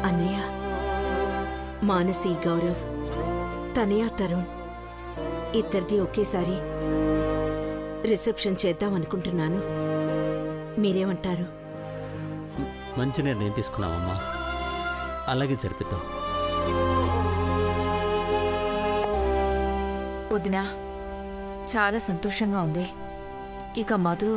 అన్నయ్య, మానసి గౌరవ్, తనయ తరుణ్ ఇద్దరిది ఒకేసారి రిసెప్షన్ చేద్దాం అనుకుంటున్నాను. మీరేమంటారు? మంచి నిర్ణయం తీసుకున్నామమ్మా. అలాగే జరిపిద్దాం. వదినా, చాలా సంతోషంగా ఉంది. ఇక మధు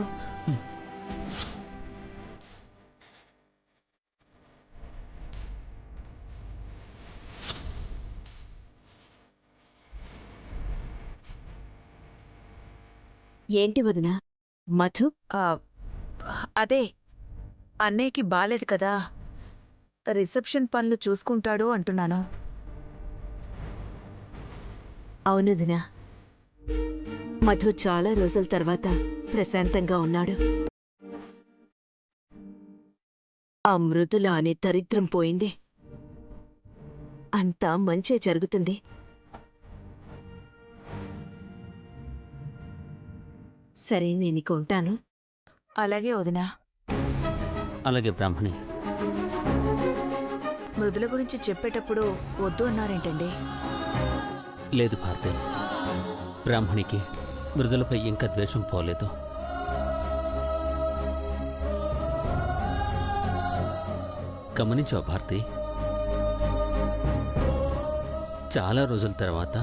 ఏంటి వదినా? మధు అదే అన్నయ్యకి బాలేదు కదా, రిసెప్షన్ పనులు చూసుకుంటాడు అంటున్నాను. అవును వదినా, మధు చాలా రోజుల తర్వాత ప్రశాంతంగా ఉన్నాడు. ఆ మృదుల అనే దరిద్రం పోయింది. అంతా మంచే జరుగుతుంది. సరే, నేనిక ఉంటాను. అలాగే వదినా. అలాగే బ్రాహ్మణి. మృదుల గురించి చెప్పేటప్పుడు వద్దు అన్నారేంటండి? లేదు భారతి, బ్రాహ్మణికి మృదులపై ఇంకా ద్వేషం పోలేదు. గమనించావు భారతి? చాలా రోజుల తర్వాత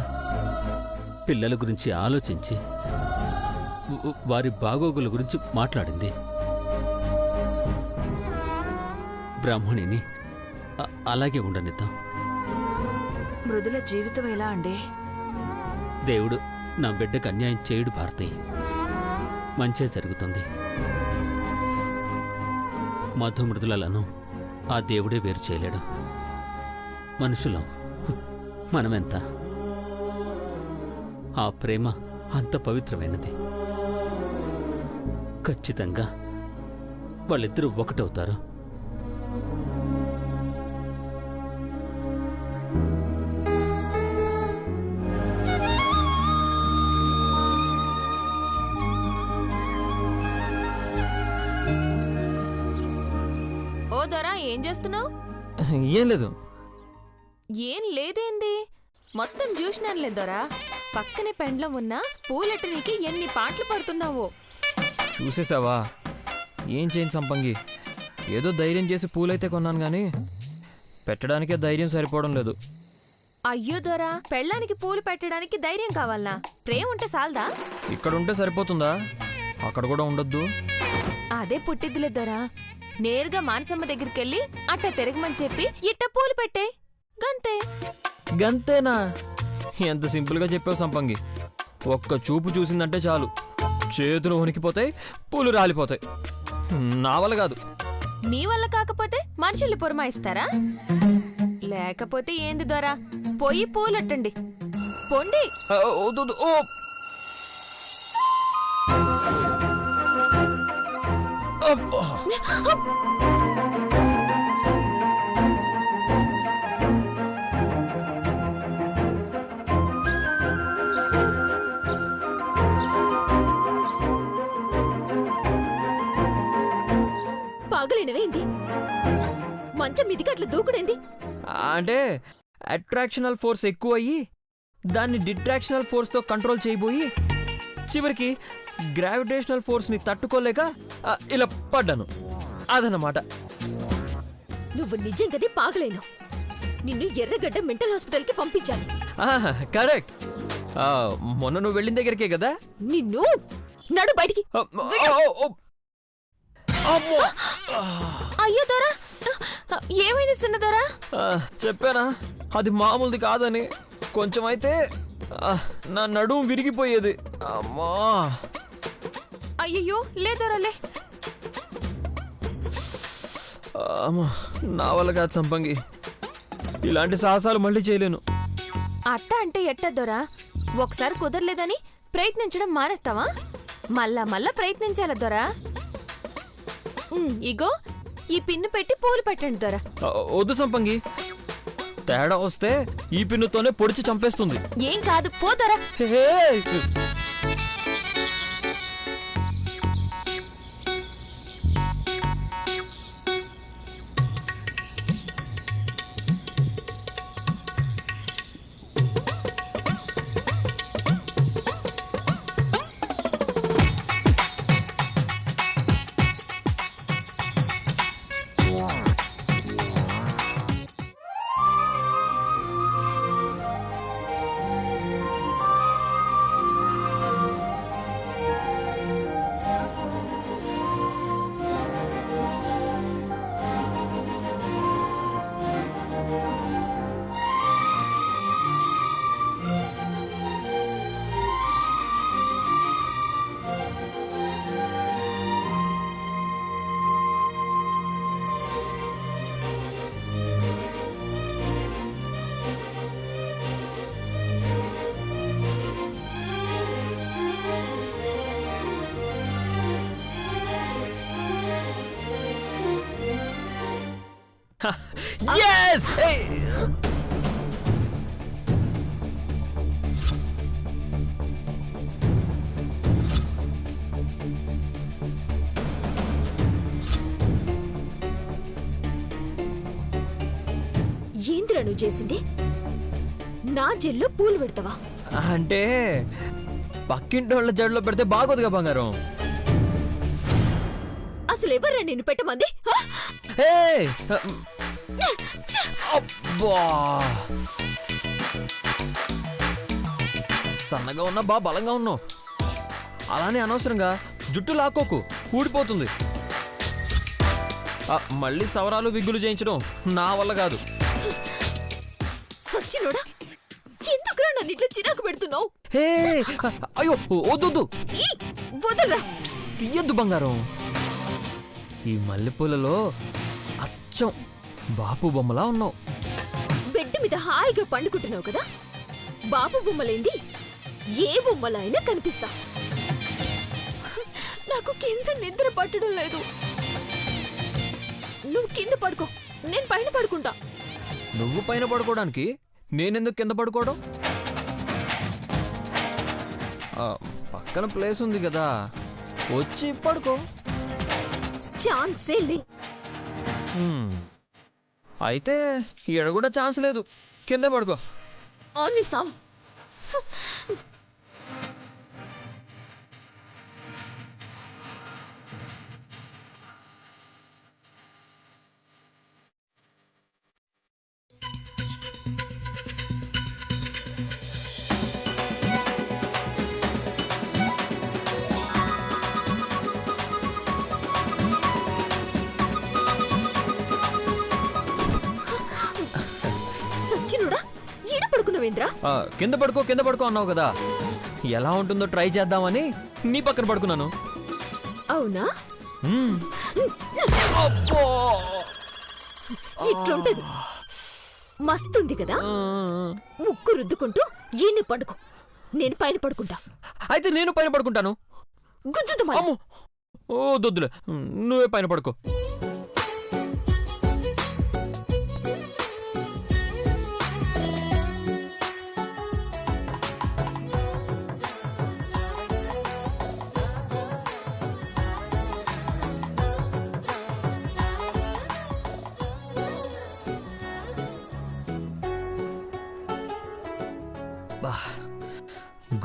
పిల్లల గురించి ఆలోచించి వారి బాగోగుల గురించి మాట్లాడింది. బ్రాహ్మణిని అలాగే ఉండనిద్దాం. మృదుల జీవితం ఎలా అండి? దేవుడు నా బిడ్డకు అన్యాయం చేయడు భారతి. మంచే జరుగుతుంది. మధు మృదులను ఆ దేవుడే వేరు చేయలేడు. మనుషులం మనమెంత, ఆ ప్రేమ అంత పవిత్రమైనది. ఖచ్చితంగా వాళ్ళిద్దరూ ఒకటవుతారు. ఓ దొరా, ఏం చేస్తున్నావు? ఏం లేదు. ఏం లేదేంది? మొత్తం చూసినానులే దొరా. పక్కనే పెండ్లం ఉన్న పూలెట్టనికి ఎన్ని పాటలు పడుతున్నావో. చూసేసావా? ఏం చేయను సంపంగి, ఏదో ధైర్యం చేసి పూలైతే కొన్నాను కానీ పెట్టడానికే ధైర్యం సరిపోవడం లేదు. అయ్యో దొరా, పెళ్ళానికి పూలు పెట్టడానికి ధైర్యం కావాలనా? ప్రేమ ఉంటే సాల్దా? ఇక్కడ ఉంటే సరిపోతుందా? అక్కడ కూడా ఉండొద్దు. అదే పుట్టిద్దులే దొరా. నేరుగా మానసమ్మ దగ్గరికెళ్ళి అట్ట తిరగమని చెప్పి ఇట్ట పూలు పెట్టే గంతే. గంతేనా? ఎంత సింపుల్గా చెప్పావు సంపంగి. ఒక్క చూపు చూసిందంటే చాలు, చేతులు వణికిపోతాయి, పూలు రాలిపోతాయి. నా వల్ల కాదు. నీ వల్ల కాకపోతే మనుషుల్ని పురమాయిస్తారా? లేకపోతే ఏంది దొరా, పోయి పూలెట్టండి పొండి. పగలినవేంది? మంచం మీదికి అట్లా దూకుడేంది? అంటే అట్రాక్షనల్ ఫోర్స్ ఎక్కువ అయ్యి దాన్ని డిట్రాక్షనల్ ఫోర్స్తో కంట్రోల్ చేయబోయి చివరికి గ్రావిటేషనల్ ఫోర్స్ని తట్టుకోలేక ఇలా పడ్డాను. అదన్నమాట. నువ్వు నిజంగానే పాగలేను. నిన్ను ఎర్రగడ్డ మెంటల్ హాస్పిటల్కి పంపించాను. కరెక్ట్. మొన్న నువ్వు వెళ్ళిన దగ్గరికే కదా. నిన్ను నడు బయటికి. అయ్యో దొరా, ఏమైంది చిన్నదొరా? చెప్పానా అది మామూలుది కాదని? కొంచెం అయితే నా నడుము విరిగిపోయేది. అమ్మా. అయ్యయ్యో, లేదొరలే. నా వల్ల కాదు సంపంగి, ఇలాంటి సాహసాలు మళ్ళీ చేయలేను. అట్ట అంటే ఎట్టద్దోరా? ఒకసారి కుదరలేదని ప్రయత్నించడం మానేస్తావా? మళ్ళా మళ్ళా ప్రయత్నించాల దొరా. ఇగో ఈ పిన్ను పెట్టి పూలు పెట్టండి దొరా. వద్దు సంపంగి, తేడా వస్తే ఈ పిన్నుతోనే పొడిచి చంపేస్తుంది. ఏం కాదు, పోతారా. Yes! Hey! ఏంద్రా నువ్వు చేసింది? నా జెల్లో పూలు పెడతావా? అంటే పక్కింటి వాళ్ళ జడలో పెడితే బాగోదుగా బంగారం. అసలు ఎవర్రా నిన్ను పెట్టమంది? హ? Hey! ఛ! అబ్బా! సన్నగా ఉన్నా బా బలంగా ఉన్నావు. అలానే అనవసరంగా జుట్టు లాక్కోకు, ఊడిపోతుంది. మళ్ళీ సవరాలు విగ్గులు చేయించడం నా వల్ల కాదు. సచ్చినోడా, ఎందుకురా నన్ను ఇట్లా చిరాకు పెడుతున్నావు? హే! అయ్యో వద్దు, వదలరా. తీయద్దు బంగారం. ఈ మల్లెపూలలో అచ్చం బాపు బొమ్మలా ఉన్నావు. బెడ్ మీద హాయిగా పండుకుంటున్నావు కదా, బాబు బొమ్మలేంది ఏ బొమ్మలా అయినా కనిపిస్తా. నాకు కింద నిద్ర పట్టడం లేదు. నువ్వు కింద పడుకో, నేను పైన పడుకుంటా. నువ్వు పైన పడుకోవడానికి నేనెందుకు కింద పడుకోవడం? పక్కన ప్లేస్ ఉంది కదా, వచ్చి పడుకో. ఛాన్సే లే. అయితే ఈడ కూడా ఛాన్స్ లేదు, కింద పడుకో. Only Sam. సచ్చినుడా, ఈడ పడుకున్నావేంద్రా? కింద పడుకో అన్నావు కదా, ఎలా ఉంటుందో ట్రై చేద్దామని నీ పక్కన పడుకున్నాను. అవునా? అబ్బో! ఇట్లుంటది. మస్తుంది కదా, ముక్కు రుద్దుకుంటూ ఈయన్ని పడుకో, నేను పైన పడుకుంటా. అయితే నేను పైన పడుకుంటాను. గుద్దుతా. అమ్మో, ఓ దొద్దులే, నువ్వే పైన పడుకో.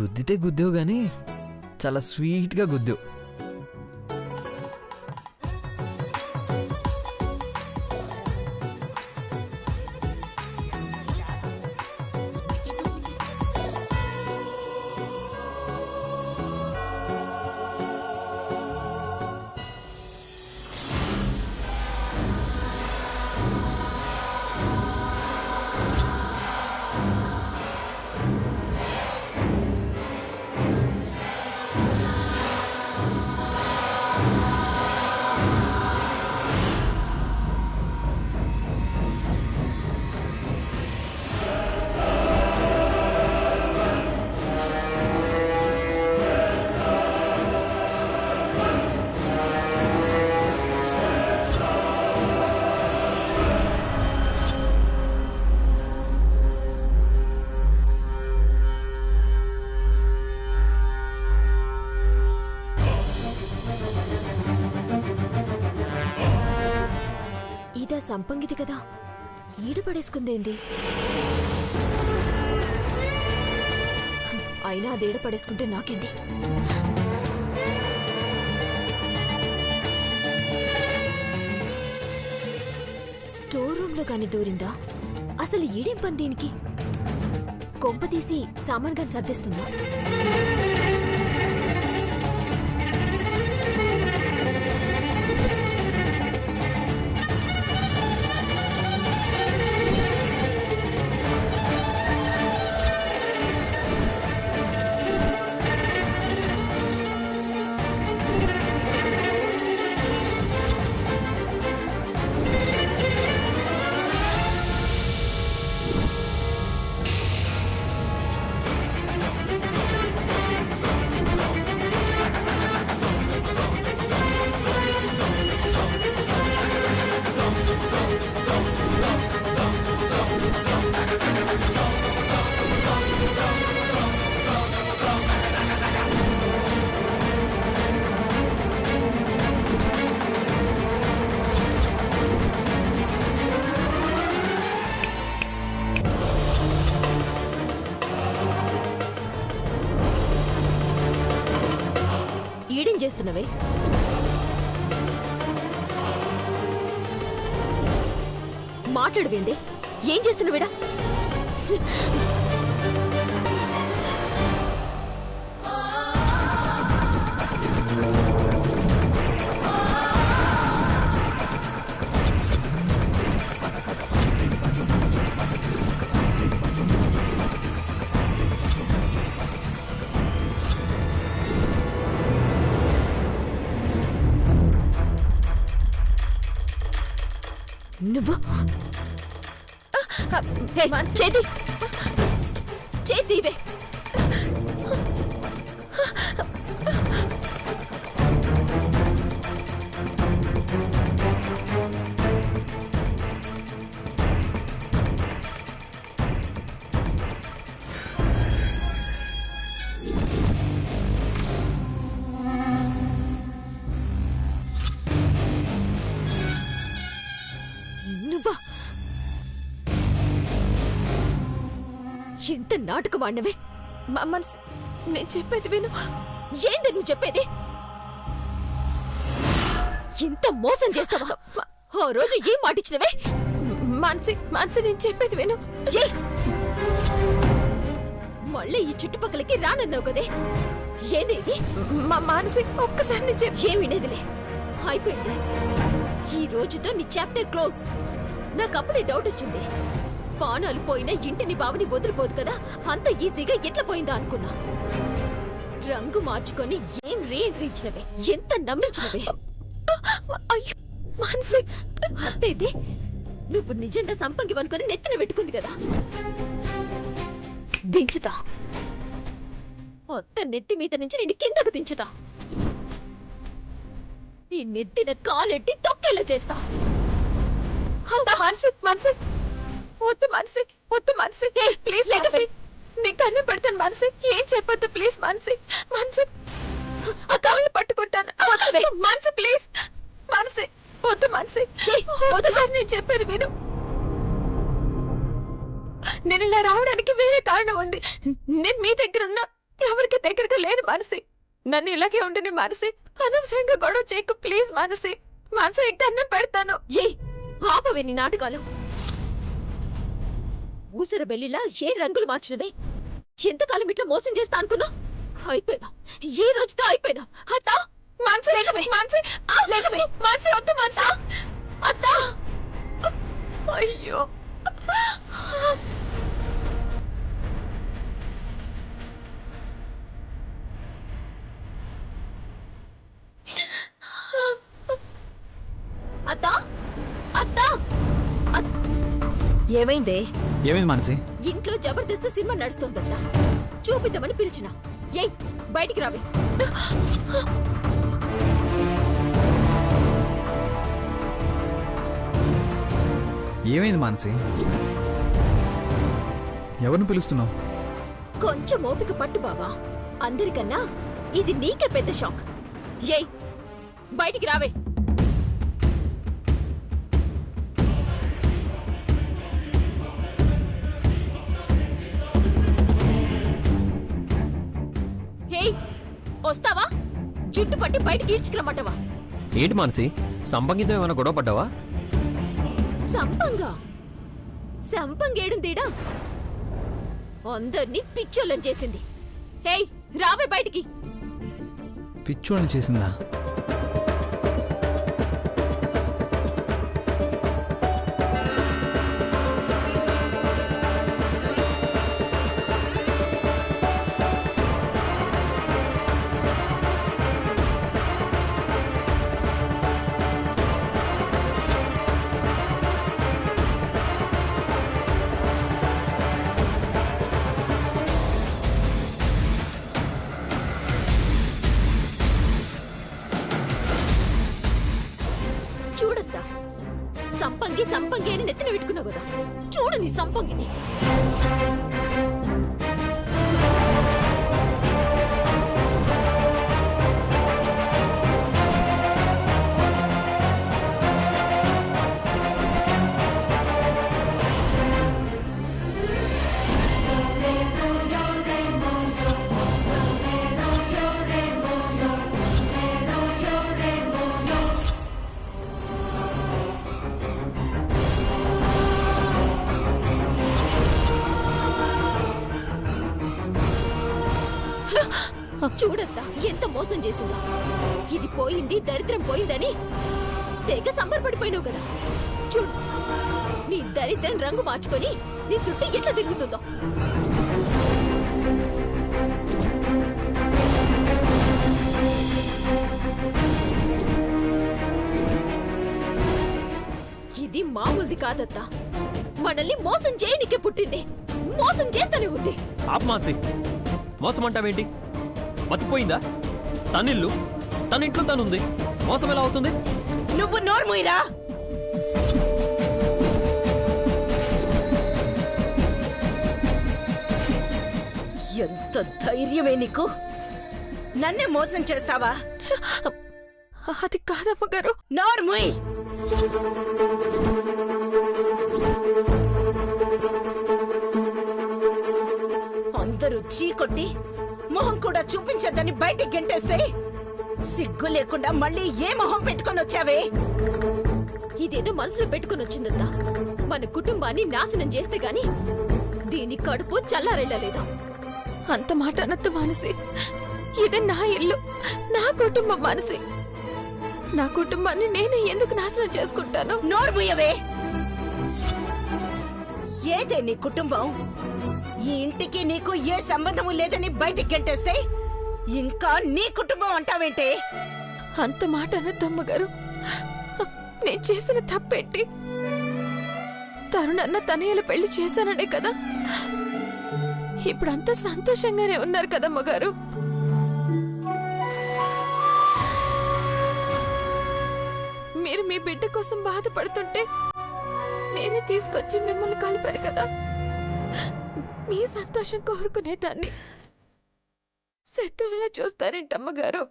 గుద్దితే గుద్దేవు గాని చాలా స్వీట్గా గుద్దేవు. సంపంగిది కదా, ఈడ పడేసుకుందేంది? అయినా అదేడ పడేసుకుంటే నాకేంది? స్టోర్ రూమ్ లో గాని దూరిందా? అసలు ఈడేం పని దీనికి? కొంప తీసి సామాన్ గాని సర్దేస్తుందా? చేస్తున్నవే? మాట్లాడవేంది? ఏం చేస్తున్నావేడా? నువ్వు చేతి చేతి ఇవే. నువ్వా? ఎంత నాటకం ఆడినవే. మనసు, నేను చెప్పేది విను. ఏంది నువ్వు చెప్పేది? ఇంత మోసం చేస్తావా? ఆ రోజు ఏం మాటిచ్చినవే? మనసు, నేను చెప్పేది విను. మళ్ళీ ఈ చుట్టుపక్కలకి రానన్నావు కదే. ఏంది ఇది? మనసు, ఒక్కసారి నేను ఏం వినేదిలే. అయిపోయింది. ఈ రోజుతో నీ చాప్టర్ క్లోజ్. నాకప్పుడే డౌట్ వచ్చింది. పానాలు పోయినా ఇంటిని బావని వదిలిపోదు కదా, అంత ఈజీగా ఎట్లా పోయిందా అనుకున్నా. రంగు మార్చుకొని ఏం రీచ్చినవే, ఎంత నమ్మించినవే. అయ్యో మానసి, అంతేది నువ్వు నిజంగా సంపంగి అనుకొని నెత్తిన పెట్టుకుంది కదా. దించుతా, మొత్తం నెత్తి మీద నుంచి నేను కిందకు దించుతా. నీ నెత్తిన కాలెట్టి తొక్కేలా చేస్తా. మనసు వద్దు, మనసు ప్లీజ్ లేకపోతే నీ కన్ను పెడతాను. మనసు ఏం చెప్పొద్దు ప్లీజ్. మనసు ఆ కాళ్ళు పట్టుకుంటాను. మనసు ప్లీజ్, మనసు వద్దు. మనసు వద్దు సార్, నేను చెప్పేది విను. నేను ఇలా రావడానికి వేరే కారణం ఉంది. నేను మీ దగ్గర ఉన్నా ఎవరికి దగ్గరగా లేదు. మనసు నన్ను ఇలాగే ఉండని. మనసు అనవసరంగా గొడవ చేయకు ప్లీజ్. మనసు నీకు దండం పెడతాను. ఆపవే నీ నాటకాలు. ఊసర బెల్లిలా ఏ రంగులు మార్చినవే. ఎంతకాలం ఇట్లా మోసం చేస్తా అనుకున్నా? అయిపోయినా, ఏ రోజుతో అయిపోయినా. అత్తా మనసు లేకవే, లేకవే. మనసు వద్దు. మనసు అత్తా. అయ్యో అత్తా, అత్తా. ఏమైంది? ఏమైంది మానసి? ఇంట్లో జబర్దస్త్ సినిమా నడుస్తోందట, చూపిద్దామని పిలిచిన. ఏయ్ బయటికి రావే. ఏమైంది మానసి? ఎవరిని పిలుస్తున్నావు? కొంచెం ఓపిక పట్టు బావా. అందరికన్నా ఇది నీకే పెద్ద షాక్. ఏయ్ బయటికి రావే. వస్తావా? జుట్టు పట్టి బయటికి ఈడ్చుకురమ్మంటావా? ఏంటి మానసి, సంపంగితో ఏమైనా గొడవ పడ్డావా? సంపంగేడుందేడా అందరినీ పిచ్చోళ్ళని చేసింది. హేయ్ రావే బయటికి. పిచ్చోళ్ళని చేసిందా? సంపంగి అని నెత్తిన పెట్టుకున్నావు కదా, చూడు నీ సంపంగిని. చూడత్తా ఎంత మోసం చేసిందో. ఇది పోయింది, దరిద్రం పోయిందని తెగ సంబరపడిపోయినావు కదా. చూడు, నీ దరిద్రం రంగు మార్చుకొని నీ చుట్టూ ఎట్లా తిరుగుతుందో. ఇది మామూలుది కాదత్తా. మనల్ని మోసం చేయనికే పుట్టింది, మోసం చేస్తూనే ఉంది. ఆపమాన్సి, మోసం అంటావేంటి? మతిపోయిందా? తనిల్లు, తన ఇంట్లో తనుంది, మోసం ఎలా అవుతుంది? నువ్వు నోర్ముయిరా. ఎంత ధైర్యమే నీకు? నన్నే మోసం చేస్తావా? అది కాదమ్మ గారు. నోర్ముయ్. అందరూ చీకొట్టి మొహం కూడా చూపించద్దని బయటికి గెంటేస్తే సిగ్గు లేకుండా మళ్ళీ ఏ మొహం పెట్టుకొని వచ్చావే? ఇదేదో మనసులో పెట్టుకుని వచ్చిందత్తా. మన కుటుంబాన్ని నాశనం చేస్తే గాని దీని కడుపు చల్లారెళ్ళలేదు. అంత మాట అనద్దు మానసి. ఇది నా ఇల్లు, నా కుటుంబం మానసి. నా కుటుంబాన్ని నేనే ఎందుకు నాశనం చేసుకుంటాను? నోర్ముయవే. ఏదే నీ కుటుంబం? ఈ ఇంటికి నీకు ఏ సంబంధము లేదని బయటికి గెంటేస్తే ఇంకా నీ కుటుంబం అంటావేంటే? అంత మాట అనద్దమ్మ గారు. నేను చేసిన తప్పేంటి? తరుణన్న తనయ్యల పెళ్లి చేశాననే కదా. ఇప్పుడంతా సంతోషంగానే ఉన్నారు కదమ్మ గారు. మీరు మీ బిడ్డ కోసం బాధపడుతుంటే నేనే తీసుకొచ్చి మిమ్మల్ని కలిపారు కదా. మీ సంతోషం కోరుకునేదాన్ని శత్రువులా చూస్తారేంటమ్మగారు?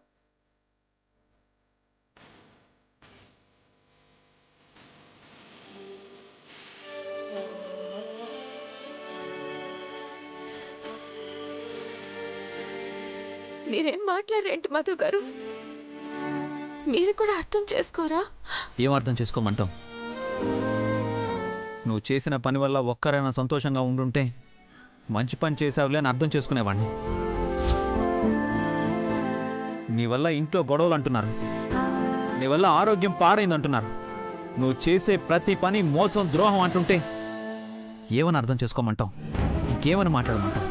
మీరేం మాట్లాడరేంటి మధు గారు? మీరు కూడా అర్థం చేసుకోరా? ఏం అర్థం చేసుకోమంటావు? నువ్వు చేసిన పని వల్ల ఒక్కరైనా సంతోషంగా ఉండుంటే మంచి పని చేసావులే అని అర్థం చేసుకునేవాడిని. నీ వల్ల ఇంట్లో గొడవలు అంటున్నారు, నీ వల్ల ఆరోగ్యం పాడైంది అంటున్నారు. నువ్వు చేసే ప్రతి పని మోసం, ద్రోహం అంటుంటే ఏమని అర్థం చేసుకోమంటావు? ఇంకేమని మాట్లాడమంటావు?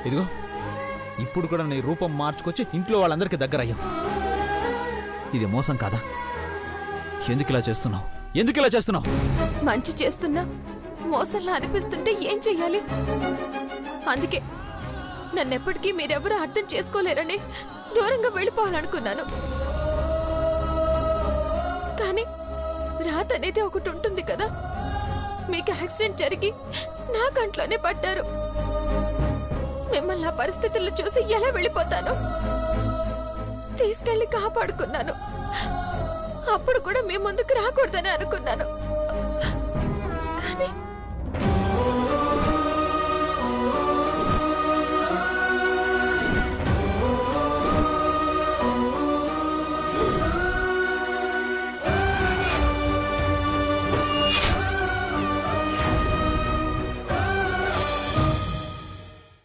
ఇదిగో ఇప్పుడు కూడా నీ రూపం మార్చుకొచ్చి ఇంట్లో వాళ్ళందరికీ దగ్గర అయ్యావు. ఇది మోసం కాదా? ఎందుకు ఇలా చేస్తున్నావు? ఎందుకు ఇలా చేస్తున్నావు? మంచి చేస్తున్నా మోసంలా అనిపిస్తుంటే ఏం చెయ్యాలి? అందుకే నన్నెప్పటికీ మీరెవరూ అర్థం చేసుకోలేరని దూరంగా వెళ్ళిపోవాలనుకున్నాను. కానీ రాత అనేది ఒకటి ఉంటుంది కదా. మీకు యాక్సిడెంట్ జరిగి నా కంట్లోనే పడ్డారు. మిమ్మల్ని ఆ పరిస్థితుల్లో చూసి ఎలా వెళ్ళిపోతాను? తీసుకెళ్లి కాపాడుకున్నాను. అప్పుడు కూడా మీ ముందుకు రాకూడదని అనుకున్నాను.